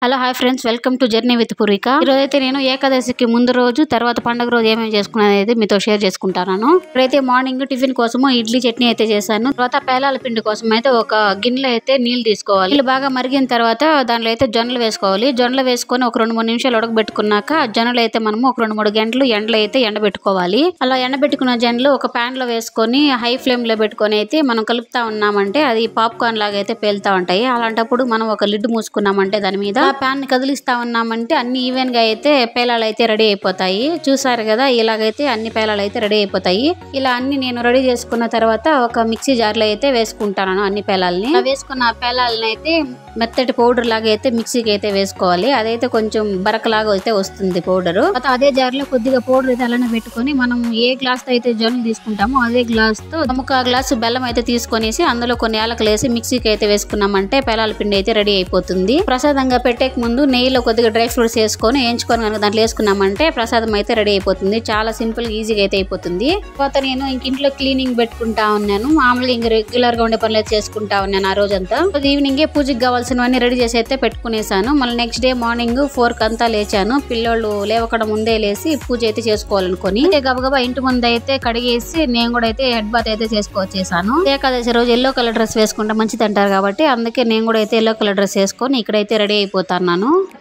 Hello hi friends, welcome to journey with Poorvika. ఈరోజు అయితే నేను ఏకాదశికి ముందు రోజు తర్వాత పండుగ రోజు ఏమేమి చేసుకునేది మీతో షేర్ చేసుకుంటాను. ఇప్పుడైతే మార్నింగ్ టిఫిన్ కోసము ఇడ్లీ చట్నీ అయితే చేశాను. తర్వాత పేలాల పిండి కోసం అయితే ఒక గిన్నెలో అయితే నీళ్లు తీసుకోవాలి. నీళ్ళు బాగా మరిగిన తర్వాత దాంట్లో అయితే జొన్నలు వేసుకోవాలి. జొన్నలు వేసుకొని ఒక 2-3 నిమిషాలు ఉడకబెట్టుకున్నాక జొన్నలు అయితే మనము ఒక 2-3 గంటలు ఎండలో అయితే ఎండబెట్టుకోవాలి. అలా ఎండబెట్టుకున్న జొన్నలు ఒక ప్యాన్ లో వేసుకొని హై ఫ్లేమ్ లో పెట్టుకొని అయితే మనం కలుపుతా ఉన్నామంటే అది పాప్కార్న్ లాగా అయితే పేలుతా ఉంటాయి. అలాంటప్పుడు మనం ఒక లిడ్ మూసుకున్నామంటే దాని మీద ప్యాన్ ని కదిలిస్తా ఉన్నామంటే అన్ని ఈవెన్ గా అయితే పేలాలు అయితే రెడీ అయిపోతాయి. చూసారు కదా, ఇలాగైతే అన్ని పేలాలు అయితే రెడీ అయిపోతాయి. ఇలా అన్ని నేను రెడీ చేసుకున్న తర్వాత ఒక మిక్సీ జార్ లో అయితే వేసుకుంటాను. అన్ని పేలాలని వేసుకున్న పేలాలని అయితే మెత్తటి పౌడర్ లాగా అయితే మిక్సీకి అయితే వేసుకోవాలి. అదైతే కొంచెం బరకలాగా అయితే వస్తుంది పౌడర్. అదే జార్ లో కొద్దిగా పౌడర్ అయితే అలానే పెట్టుకొని మనం ఏ గ్లాస్ తో అయితే జొన్నలు తీసుకుంటామో అదే గ్లాస్ తో ఒక గ్లాసు బెల్లం అయితే తీసుకొనేసి అందులో కొన్ని యాలకులు వేసి మిక్సీకి అయితే వేసుకున్నామంటే పేలాల పిండి అయితే రెడీ అయిపోతుంది. ప్రసాదంగా పెట్టే ముందు నెయ్యిలో కొద్దిగా డ్రై ఫ్రూట్స్ వేసుకొని వేయించుకొని కనుక దాంట్లో వేసుకున్నామంటే ప్రసాదం అయితే రెడీ అయిపోతుంది. చాలా సింపుల్ ఈజీగా అయితే అయిపోతుంది. తర్వాత నేను ఇంట్లో క్లీనింగ్ పెట్టుకుంటా ఉన్నాను. మామూలుగా ఇంక రెగ్యులర్ గా ఉండే పనులు అయితే చేసుకుంటా ఉన్నాను. ఆ రోజంతా ఈవినింగ్ పూజకి కావాల్సినవన్నీ రెడీ చేసి అయితే పెట్టుకునేసాను. మళ్ళీ నెక్స్ట్ డే మార్నింగ్ 4 కంతా లేచాను. పిల్లోళ్ళు లేవకుండా ముందే లేసి పూజ అయితే చేసుకోవాలనుకొని గబగబా ఇంటి ముందు అయితే కడిగేసి నేను కూడా అయితే హెడ్ బాత్ అయితే చేసుకొచ్చేసాను. ఏకాదశి రోజు ఎల్లో కలర్ డ్రెస్ వేసుకుంటే మంచిది అంటారు కాబట్టి అందుకే నేను కూడా అయితే ఎల్లో కలర్ డ్రెస్ వేసుకొని ఇక్కడైతే రెడీ అయిపోతాను.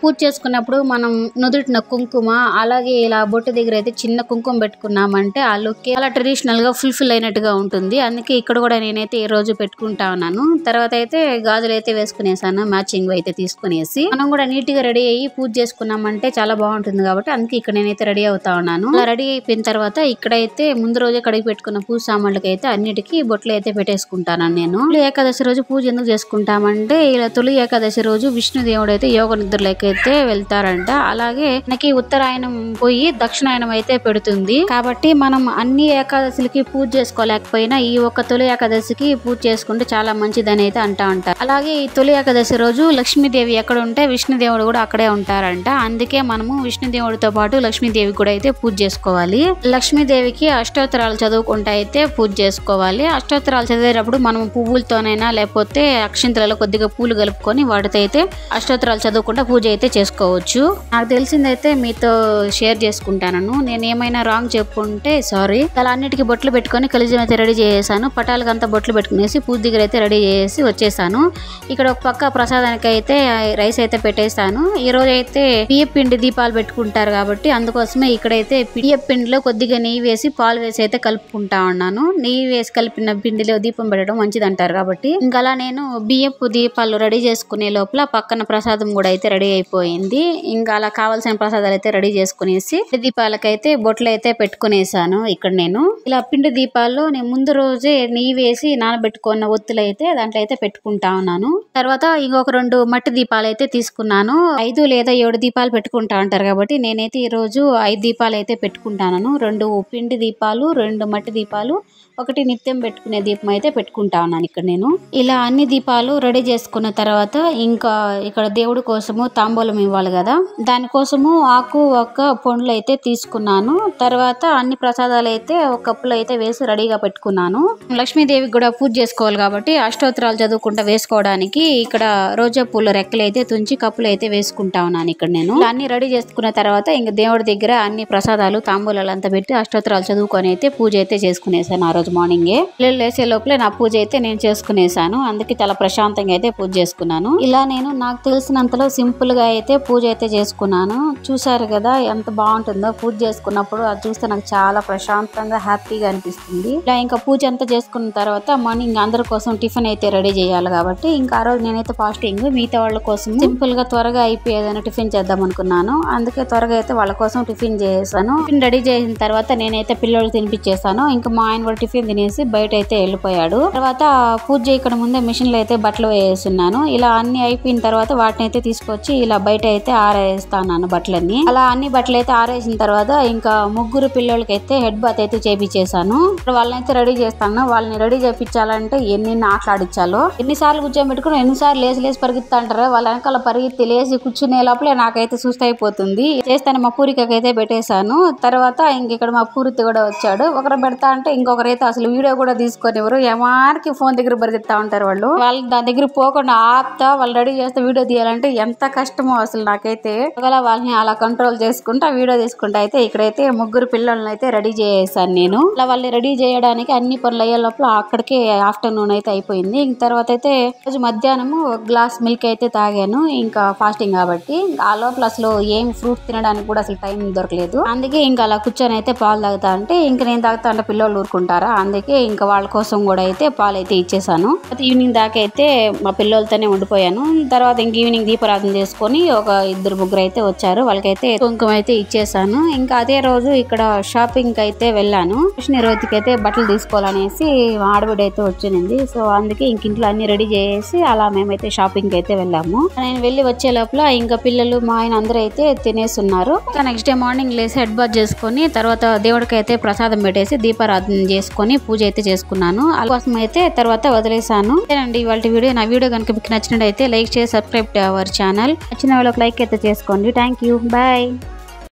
పూజ చేసుకున్నప్పుడు మనం నుదుటిన కుంకుమ అలాగే ఇలా బొట్టు దగ్గర అయితే చిన్న కుంకుమ పెట్టుకున్నామంటే ఆ లుక్ చాలా ట్రెడిషనల్ గా ఫుల్ఫిల్ అయినట్టుగా ఉంటుంది. అందుకే ఇక్కడ కూడా నేనైతే ఈ రోజు పెట్టుకుంటా ఉన్నాను. తర్వాత అయితే గాజులు అయితే వేసుకునేసాను. మ్యాచింగ్ అయితే తీసుకునేసి మనం కూడా నీట్ గా రెడీ అయ్యి పూజ చేసుకున్నామంటే చాలా బాగుంటుంది కాబట్టి అందుకే ఇక్కడ నేనైతే రెడీ అవుతా ఉన్నాను. అలా రెడీ అయిపోయిన తర్వాత ఇక్కడైతే ముందు రోజే కడిగి పెట్టుకున్న పూజ సామాన్లకి అయితే అన్నిటికీ బొట్లు అయితే పెట్టేసుకుంటాను. నేను ఏకాదశి రోజు పూజ ఎందుకు చేసుకుంటామంటే ఇలా తొలి ఏకాదశి రోజు విష్ణుదేవుడు అయితే యోగ నిద్రలోకి అయితే వెళ్తారంట. అలాగే మనకి ఉత్తరాయణం పోయి దక్షిణాయనం అయితే పెడుతుంది కాబట్టి మనం అన్ని ఏకాదశులకి పూజ చేసుకోలేకపోయినా ఈ ఒక్క తొలి ఏకాదశికి పూజ చేసుకుంటే చాలా మంచిదని అయితే అంటా ఉంటారు. అలాగే ఈ తొలి ఏకాదశి రోజు లక్ష్మీదేవి ఎక్కడ ఉంటే విష్ణుదేవుడు కూడా అక్కడే ఉంటారంట. అందుకే మనము విష్ణుదేవుడితో పాటు లక్ష్మీదేవి కూడా అయితే పూజ చేసుకోవాలి. లక్ష్మీదేవికి అష్టోత్తరాలు చదువుకుంటా అయితే పూజ చేసుకోవాలి. అష్టోత్తరాలు చదివేటప్పుడు మనం పువ్వులతోనైనా లేకపోతే అక్షింతలలో కొద్దిగా పూలు కలుపుకొని వాటితో అయితే అష్టోత్తరాలు చదువుకుంటా పూజ అయితే చేసుకోవచ్చు. నాకు తెలిసిందైతే మీతో షేర్ చేసుకుంటాను. నేను ఏమైనా రాంగ్ చెప్పుకుంటే సారీ. అలా అన్నిటికీ బొట్లు పెట్టుకొని కలిజం అయితే రెడీ చేసేసాను. పటాలకు అంతా బొట్లు పెట్టుకునేసి పూజ దగ్గర అయితే రెడీ చేసి వచ్చేసాను. ఇక్కడ ఒక పక్క ప్రసాదానికి అయితే రైస్ అయితే పెట్టేస్తాను. ఈ రోజు అయితే బియ్యం పిండి దీపాలు పెట్టుకుంటారు కాబట్టి అందుకోసమే ఇక్కడైతే బియ్యం పిండిలో కొద్దిగా నెయ్యి వేసి పాలు వేసి అయితే కలుపుకుంటా ఉన్నాను. నెయ్యి వేసి కలిపిన పిండిలో దీపం పెట్టడం మంచిది అంటారు కాబట్టి ఇంకా అలా నేను బియ్యపు దీపాలు రెడీ చేసుకునే లోపల పక్కన ప్రసాదం కూడా అయితే రెడీ అయిపోయింది. ఇంకా అలా కావాల్సిన ప్రసాదాలు అయితే రెడీ చేసుకునేసి దీపాలకైతే బొట్లు అయితే పెట్టుకునేసాను. ఇక్కడ నేను ఇలా పిండి దీపాల్లో నేను ముందు రోజే నెయ్యి వేసి నానబెట్టుకున్న ఒత్తులు అయితే దాంట్లో అయితే పెట్టుకుంటా ఉన్నాను. తర్వాత ఇంకొక 2 మట్టి దీపాలు అయితే తీసుకున్నాను. 5 లేదా 7 దీపాలు పెట్టుకుంటా ఉంటారు కాబట్టి నేనైతే ఈ రోజు 5 దీపాలు అయితే పెట్టుకుంటాను. 2 పిండి దీపాలు, 2 మట్టి దీపాలు, 1 నిత్యం పెట్టుకునే దీపం అయితే పెట్టుకుంటా ఉన్నాను. ఇక్కడ నేను ఇలా అన్ని దీపాలు రెడీ చేసుకున్న తర్వాత ఇంకా ఇక్కడ దేవుడి కోసము తాంబూలం ఇవ్వాలి కదా, దానికోసము ఆకు ఒక్క పండ్లు అయితే తీసుకున్నాను. తర్వాత అన్ని ప్రసాదాలు అయితే ఒక కప్పులో అయితే వేసి రెడీగా పెట్టుకున్నాను. లక్ష్మీదేవికి కూడా పూజ చేసుకోవాలి కాబట్టి అష్టోత్తరాలు చదువుకుంటా వేసుకోవడానికి ఇక్కడ రోజా పూల రెక్కలు అయితే తుంచి కప్పులు అయితే వేసుకుంటా ఉన్నాను. ఇక్కడ నేను అన్ని రెడీ చేసుకున్న తర్వాత ఇంకా దేవుడి దగ్గర అన్ని ప్రసాదాలు తాంబూలాలు అంతా పెట్టి అష్టోత్తరాలు చదువుకొని అయితే పూజ అయితే చేసుకునేసాను. ఆ రోజు మార్నింగే లేసే లోపలే నా పూజ అయితే నేను చేసుకునేసాను. అందుకే చాలా ప్రశాంతంగా అయితే పూజ చేసుకున్నాను. ఇలా నేను నాకు తెలిసినంతలో సింపుల్ గా అయితే పూజ అయితే చేసుకున్నాను. చూసారు కదా ఎంత బాగుంటుందో పూజ చేసుకున్నప్పుడు. అది చూస్తే నాకు చాలా ప్రశాంతంగా హ్యాపీగా అనిపిస్తుంది. ఇలా ఇంకా పూజ అంతా చేసుకున్న తర్వాత మార్నింగ్ అందరి కోసం టిఫిన్ అయితే రెడీ చేయాలి కాబట్టి ఇంకా ఆ రోజు నేనైతే ఫాస్టింగ్, మిగతా వాళ్ళ కోసం సింపుల్ గా త్వరగా అయిపోయేదైనా టిఫిన్ చేద్దాం అనుకున్నాను. అందుకే త్వరగా అయితే వాళ్ళ కోసం టిఫిన్ చేసాను. టిఫిన్ రెడీ చేసిన తర్వాత నేనైతే పిల్లలు తినిపించేసాను. ఇంకా మా ఆయన కూడా టిఫిన్ తినేసి బయట అయితే వెళ్ళిపోయాడు. తర్వాత పూజ ఇక్కడ ముందే మిషన్ లో అయితే బట్టలు వేస్తున్నాను. ఇలా అన్ని అయిపోయిన తర్వాత వాటిని అయితే తీసుకొచ్చి ఇలా బయట అయితే ఆరేస్తాను బట్టలన్నీ. అలా అన్ని బట్టలు అయితే ఆరేసిన తర్వాత ఇంకా 3 పిల్లలకి అయితే హెడ్ బాత్ అయితే చేపించేసాను. వాళ్ళని అయితే రెడీ చేస్తాను. వాళ్ళని రెడీ చేయించాలంటే ఎన్ని ఆటలాడించాలో, ఎన్నిసార్లు కూర్చోబెట్టుకుని ఎన్నిసార్లు లేసి పరిగెత్తా అంటారు. వాళ్ళ వెనకాల పరిగెత్తి లేసి కూర్చునే లోపలే నాకైతే చూస్తే అయిపోతుంది. చేస్తాను మా పూరికకి అయితే పెట్టేశాను. తర్వాత ఇంక ఇక్కడ మా పూరిత కూడా వచ్చాడు. ఒకరు పెడతా అంటే ఇంకొకరైతే అసలు వీడియో కూడా తీసుకొని ఎవరు ఏమానికి ఫోన్ దగ్గర పరిగెత్తా ఉంటారు వాళ్ళు దాని దగ్గర పోకుండా ఆపుతా వాళ్ళు రెడీ చేస్తే వీడియో తీయాలంటే ఎంత కష్టమో అసలు నాకైతే. వాళ్ళని అలా కంట్రోల్ చేసుకుంటా వీడియో తీసుకుంటా అయితే ఇక్కడైతే ముగ్గురు పిల్లల్ని అయితే రెడీ చేసాను నేను. అలా వాళ్ళని రెడీ చేయడానికి అన్ని పనులు అయ్యే లోపల అక్కడికే ఆఫ్టర్నూన్ అయితే అయిపోయింది. ఇంక తర్వాత అయితే రోజు మధ్యాహ్నం ఒక గ్లాస్ మిల్క్ అయితే తాగాను, ఇంకా ఫాస్టింగ్ కాబట్టి. ఆ లోపల అసలు ఏం ఫ్రూట్ తినడానికి కూడా అసలు టైం దొరకలేదు. అందుకే ఇంకా అలా కూర్చొని అయితే పాలు తాగుతా అంటే ఇంక నేను తాగుతా అంటే పిల్లలు ఊరుకుంటారా, అందుకే ఇంకా వాళ్ళ కోసం కూడా అయితే పాలు అయితే ఇచ్చేసాను. ఈవినింగ్ దాకా అయితే మా పిల్లలతోనే ఉండిపోయాను. తర్వాత ఇంక ఈవినింగ్ దీపారాధన చేసుకొని ఒక ఇద్దరు ముగ్గురు అయితే వచ్చారు, వాళ్ళకైతే కుంకుమ అయితే ఇచ్చేసాను. ఇంకా అదే రోజు ఇక్కడ షాపింగ్ అయితే వెళ్ళాను. రోజుకి అయితే బట్టలు తీసుకోవాలనేసి ఆడబిడ్డ అయితే వచ్చింది. సో అందుకే ఇంక ఇంట్లో అన్ని రెడీ చేసి అలా మేమైతే షాపింగ్ అయితే వెళ్ళాము. నేను వెళ్ళి వచ్చే లోపల ఇంకా పిల్లలు మా ఆయన అందరూ అయితే తినేస్తున్నారు. నెక్స్ట్ డే మార్నింగ్ లేసి హెడ్ బాత్ చేసుకొని తర్వాత దేవుడికి అయితే ప్రసాదం పెట్టేసి దీపారాధన చేసుకొని పూజ అయితే చేసుకున్నాను. అందుకోసం అయితే తర్వాత వదిలేసాను. అండి ఇవాళ వీడియో. నా వీడియో కనుక మీకు నచ్చినట్టయితే లైక్ చేసి సబ్స్క్రైబ్ టు అవర్ ఛానల్. నచ్చిన వాళ్ళకి లైక్ అయితే చేసుకోండి. Thank you. బాయ్.